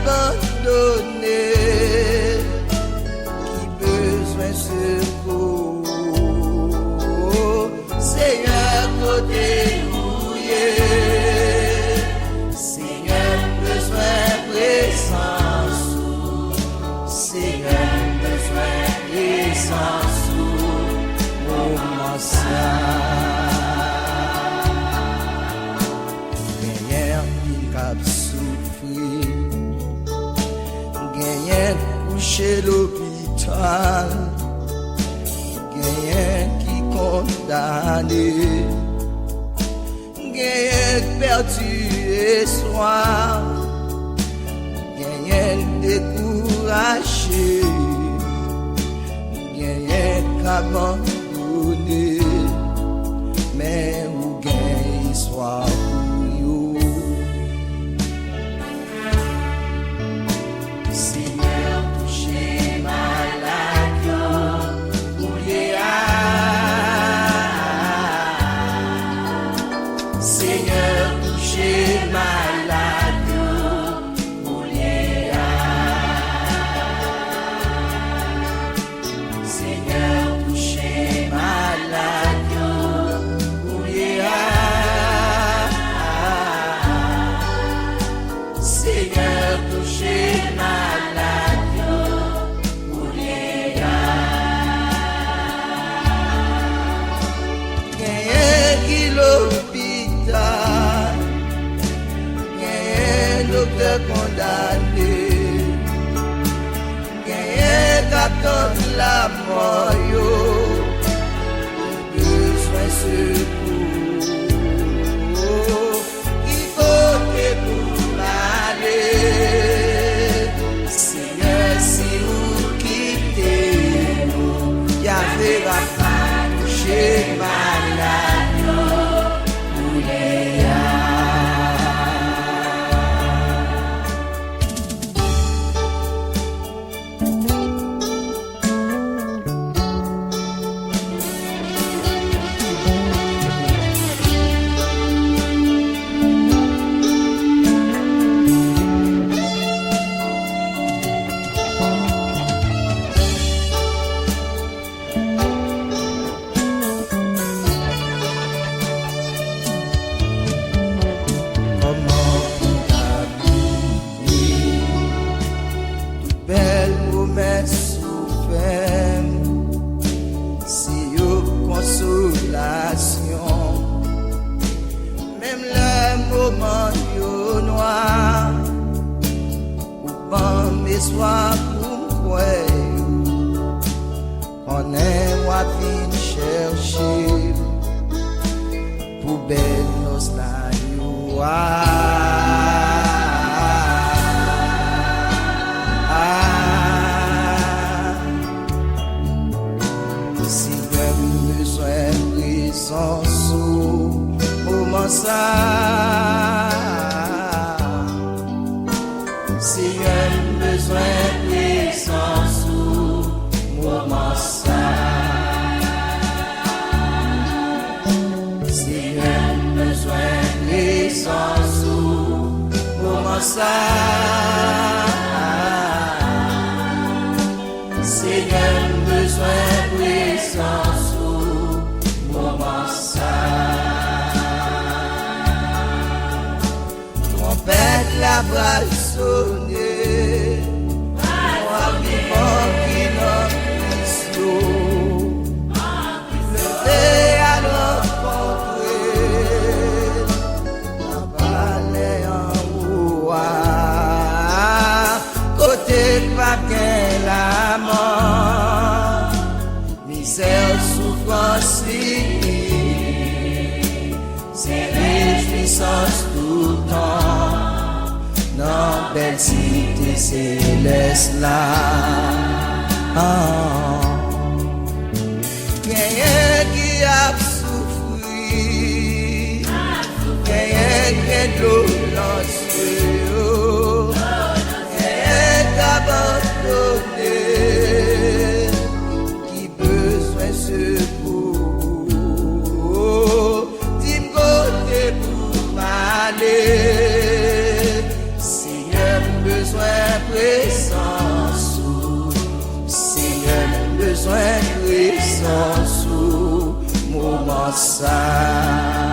abandonné, qui besoin secours. Seigneur, côté mouillé, Seigneur, besoin présence, Seigneur, besoin présence, moment ça. Chez l'hôpital, gagnant qui condamné, gagnant perdu espoir, gagnant découragé, gagnant abandonné, mais où gagne histoire pour you. Seigneur, touchez malade, Mouléa. Seigneur, touchez malade, Mouléa. Seigneur, touchez malade, Mouléa. Qui l'hôpital, docteur condamné, captain la mort, besoin secours, il faut que pour aller. Seigneur, si vous quittez nous, Yahvé va pas toucher malade. Même le moment noir, ou ban mes soirs pour moi, on est moi vin chercher, pour belle nos la si j'ai besoin de présence, moment ça. Si j'ai besoin de présence, moment ça. Si j'ai besoin de présence, moment ça. Si j'ai besoin de présence, moment ça. Trompette la voix sonner, moi vivant qui n'en levé à l'encontre, la balai en haut, côté pas qu'elle la mort, misère, souffrance, c'est réjouissance tout le temps. Non, belle cité céleste là. Quelqu'un qui a souffert, quelqu'un qui est de l'eau dans ce quelqu'un abandonné, qui besoin secours, dis-moi côté pour m'aller. Besoin sous moment ça.